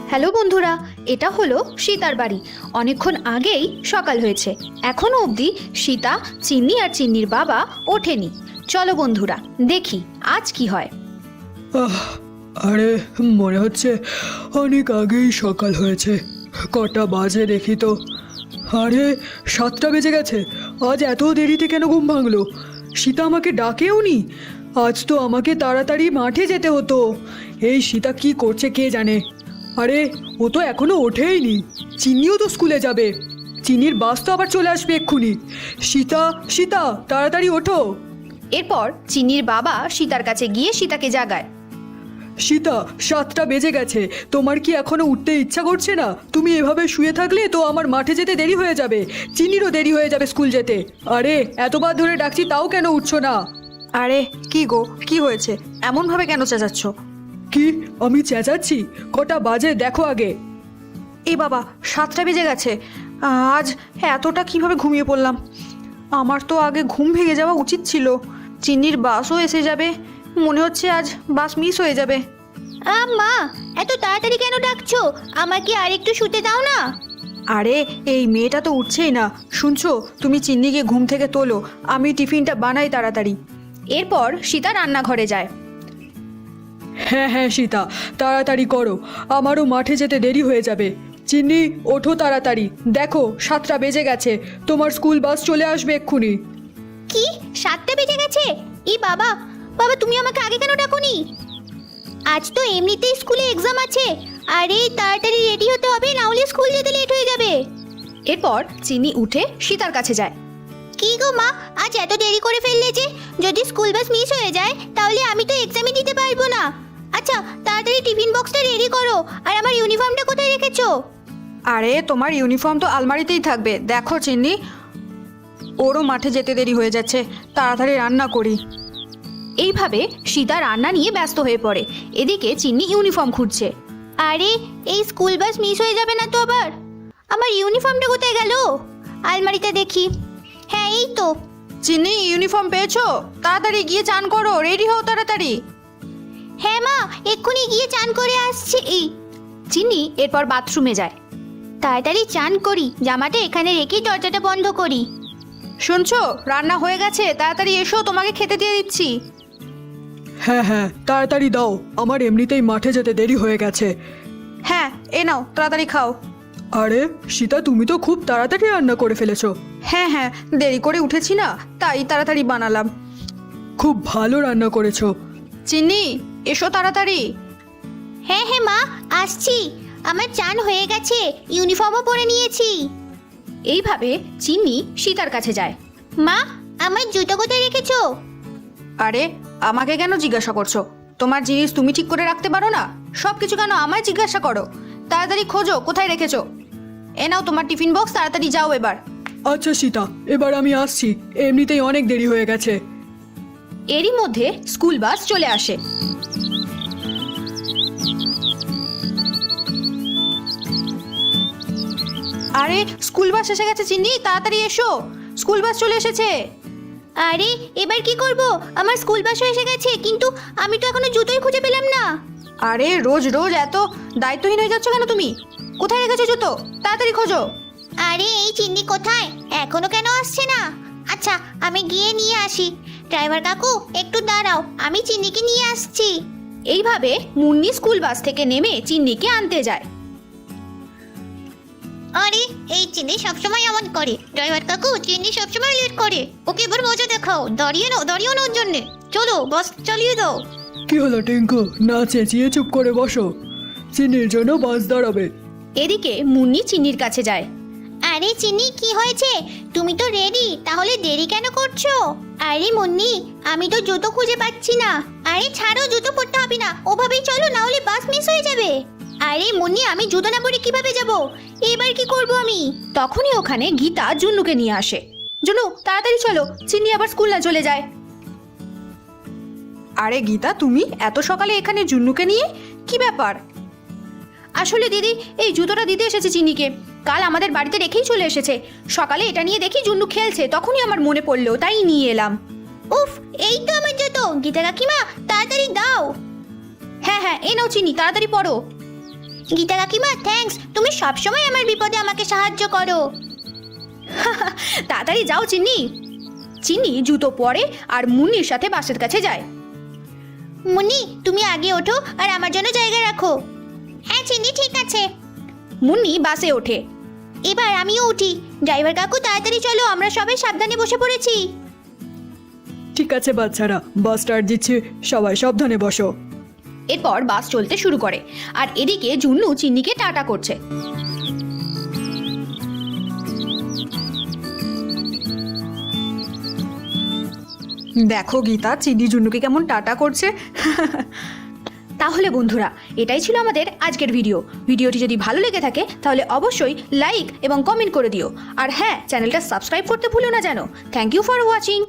Hello বন্ধুরা, এটা হলো সীতার বাড়ি। অনেকক্ষণ আগেই সকাল হয়েছে, এখনো অবধি সীতা, চিন্নি আর চিন্নির বাবা ওঠেনি। চলো বন্ধুরা, দেখি আজ কি হয়। আরে মনে হচ্ছে অনেক আগেই সকাল হয়েছে। কটা বাজে দেখি তো। আরে 7টা বেজে গেছে। আজ এত দেরিতে কেন ঘুম ভাঙলো? সীতা আমাকে ডাকেও নি। আজ তো আমাকে তাড়াতাড়ি মাঠে যেতে হতো। এই সীতা কি করছে কে জানে। আরে ও তো এখনো ওঠেইনি। চিন্নিও তো স্কুলে যাবে। চিন্নির বাস তো আবার চলে আসবে এক্ষুনি। সীতা, সীতা তাড়াতাড়ি ওঠো। এরপর চিন্নির বাবা সীতার কাছে গিয়ে সীতাকে জাগায়। সীতা, 7টা বেজে গেছে। তোমার কি এখনো উঠতে ইচ্ছা করছে না? তুমি এভাবে শুয়ে থাকলে তো আমার মাঠে যেতে দেরি হয়ে যাবে। চিনিরও দেরি হয়ে যাবে স্কুল যেতে। আরে এতবার ধরে ডাকছি তাও কেন উঠছো না? আরে কি গো, কি হয়েছে? এমনভাবে কেন চেঁচাচ্ছ? কি আমি চেঁচাচ্ছি? কটা বাজে দেখো আগে। এই বাবা, 7টা বেজে গেছে। আজ এতটা কিভাবে ঘুমিয়ে পড়লাম? আমার তো আগে ঘুম ভেঙে যাওয়া উচিত ছিল। চিন্নির বাসও এসে যাবে, মনে হচ্ছে আজ বাস মিস হয়ে যাবে। মা, এত তাড়াতাড়ি কেন ডাকছো? আমাকে আর একটু শুতে দাও না। আরে এই মেয়েটা তো উঠছেই না। শুনছো, তুমি চিন্নিকে ঘুম থেকে তোলো, আমি টিফিনটা বানাই তাড়াতাড়ি। এরপর সীতা রান্নাঘরে যায়। হ্যাঁ হ্যাঁ সীতা, তাড়াতাড়ি করো, আমারও মাঠে যেতে দেরি হয়ে যাবে। চিন্নি ওঠো তাড়াতাড়ি, দেখো 7টা বেজে গেছে। তোমার স্কুল বাস চলে আসবে এক্ষুনি। কি 7টা বেজে গেছে? বাবা, তুমি আমাকে আগে কেন ডাকোনি? আজ তো এমনিতেই স্কুলে এক্সাম আছে। আরে তাড়াতাড়ি রেডি হতে হবে, না হলে স্কুল যেতে লেট হয়ে যাবে। এরপর চিনি উঠে সীতার কাছে যায়। কি গো মা, আজ এত দেরি করে ফেললে যে? যদি স্কুল বাস মিস হয়ে যায় তাহলে আমি তো এক্সামই দিতে পারবো না। আচ্ছা তাড়াতাড়ি টিফিন বক্সটা রেডি করো। আর আমার ইউনিফর্মটা কোথায় রেখেছো? আরে তোমার ইউনিফর্ম তো আলমারিতেই থাকবে, দেখো চিন্নি। ওরও মাঠে যেতে দেরি হয়ে যাচ্ছে, তাড়াতাড়ি রান্না করি। এইভাবে সীতা রান্না নিয়ে ব্যস্ত হয়ে পড়ে। এদিকে চিন্নি ইউনিফর্ম খুঁজছে। আরে এই স্কুল বাস মিস হয়ে যাবে না তো আবার? আমার ইউনিফর্মটা কোথায় গেল? আলমারিতে দেখি। হ্যাঁ এই তো। চিন্নি, ইউনিফর্ম পেয়েছো? তাড়াতাড়ি গিয়ে চান করো, রেডি হও তাড়াতাড়ি। হ্যাঁ মা, এক্ষুনি গিয়ে চান করে আসছি। চিন্নি এরপর বাথরুমে যায়। তাড়াতাড়ি চান করি, জামাটা এখানে রেখে দরজাটা বন্ধ করি। শুনছো, রান্না হয়ে গেছে, তাড়াতাড়ি এসো, তোমাকে খেতে দিয়ে দিচ্ছি। হ্যাঁ হ্যাঁ তাড়াতাড়ি দাও, আমার এমনিতেই মাঠে যেতে দেরি হয়ে গেছে। হ্যাঁ এ নাও, তাড়াতাড়ি খাও। আরে সীতা, তুমি তো খুব তাড়াতাড়ি রান্না করে ফেলেছো। হ্যাঁ হ্যাঁ, দেরি করে উঠেছি না, তাই তাড়াতাড়ি বানালাম। খুব ভালো রান্না করেছো। চিন্নি এসো তাড়াতাড়ি। হ্যাঁ হ্যাঁ মা, আসছি। আমার চান হয়ে গেছে, ইউনিফর্মও পরে নিয়েছি। এইভাবে চিন্নি সীতার কাছে যায়। মা, আমার জুতো কোথায় রেখেছো? আরে আমাকে কেন জিজ্ঞাসা করছো? তোমার জিনিস তুমি ঠিক করে রাখতে পারো না? সব কিছু কেন আমায় জিজ্ঞাসা করো? তাড়াতাড়ি খোঁজো কোথায় রেখেছো। এ নাও তোমার টিফিন বক্স, তাড়াতাড়ি যাও এবার। আচ্ছা সীতা, এবার আমি আসছি, এমনিতেই অনেক দেরি হয়ে গেছে। এরই মধ্যে স্কুল বাস চলে আসে। আরে স্কুল বাস এসে গেছে চিন্নি, তাড়াতাড়ি এসো, স্কুল বাস চলে এসেছে। আরে এবার কি করব? আমার স্কুল বাসও এসে গেছে, কিন্তু আমি তো এখনো জুতোই খুঁজে পেলাম না। আরে রোজ রোজ এত দায়িত্বহীন হয়ে যাচ্ছ কেন তুমি? কোথায় রেখেছো জুতো? তাড়াতাড়ি খোঁজো। আরে এই চিন্নি কোথায়? এখনো কেন আসছে না? আচ্ছা আমি গিয়ে নিয়ে আসি। ড্রাইভার কাকু একটু দাঁড়াও, আমি চিন্নিকে নিয়ে আসছি। এইভাবে মুন্নি স্কুল বাস থেকে নেমে চিন্নিকে আনতে যায়। আরে এই চিন্নি সবসময় এমন করে। ড্রাইভার কাকু, চিন্নি সবসময় লেট করে। ওকে এবার মজা দেখাও। দাঁড়িয়ে না ওর জন্যে। চলো বাস চালিয়ে দাও। কি হলো টিঙ্কু, না চেঁচিয়ে চুপ করে বসো। চিনির জন্য বাস দাঁড়াবে। এদিকে মুন্নি চিন্নির কাছে যায়। আরে চিন্নি কি হয়েছে? তুমি তো রেডি, তাহলে দেরি কেন করছো? আরে মুন্নি, আমি তো জুতো খুঁজে পাচ্ছি না। আরে ছাড়ো, জুতো পরতে হবে না, ওভাবেই চলো, না হলে বাস মিস হয়ে যাবে। আরে মুন্নি, আমি জুতো না পরে কিভাবে যাব? এবার কি করব আমি? তখনই ওখানে গীতা জুন্নুকে নিয়ে আসে। জুন্নু তাড়াতাড়ি চলো, চিন্নি আবার স্কুল না চলে যায়। আরে গীতা, তুমি এত সকালে এখানে জুন্নুকে নিয়ে? কি ব্যাপার? আসলে দিদি, এই জুতোটা দিতে এসেছে চিন্নিকে। কাল আমাদের বাড়িতে রেখেই চলে এসেছে। সকালে এটা নিয়ে দেখি জুন্নু খেলছে, তখনই আমার মনে পড়লো, তাই নিয়ে এলাম। উফ, এই তো আমার জুতো। গীতা কাকিমা তাড়াতাড়ি দাও। হ্যাঁ হ্যাঁ এই নাও চিন্নি, তাড়াতাড়ি পরো। গীতা কাকিমা থ্যাঙ্কস, তুমি সবসময় আমার বিপদে আমাকে সাহায্য করো। তাড়াতাড়ি যাও চিন্নি। চিন্নি জুতো পরে আর মুন্নির সাথে বাসের কাছে যায়। মুন্নি তুমি আগে ওঠো আর আমার জন্য জায়গা রাখো। হ্যাঁ চিনি, ঠিক আছে। মুন্নি বাসে ওঠে। এবার আমিও উঠি। ড্রাইভার কাকু তাড়াতাড়ি চলো, আমরা সবাই সাবধানে বসে পড়েছি। ঠিক আছে বাচ্চারা, বাস স্টার্ট দিচ্ছি, সবাই সাবধানে বসো। এরপর বাস চলতে শুরু করে আর এদিকে জুন্নু চিন্নিকে টাটা করছে। দেখো গীতা, চিন্নি জুন্নুকে কেমন টাটা করছে। তাহলে বন্ধুরা, এটাই ছিল আমাদের আজকের ভিডিওটি যদি ভালো লেগে থাকে তাহলে অবশ্যই লাইক এবং কমেন্ট করে দিও। আর হ্যাঁ, চ্যানেলটা সাবস্ক্রাইব করতে ভুলো না যেন। Thank you for watching.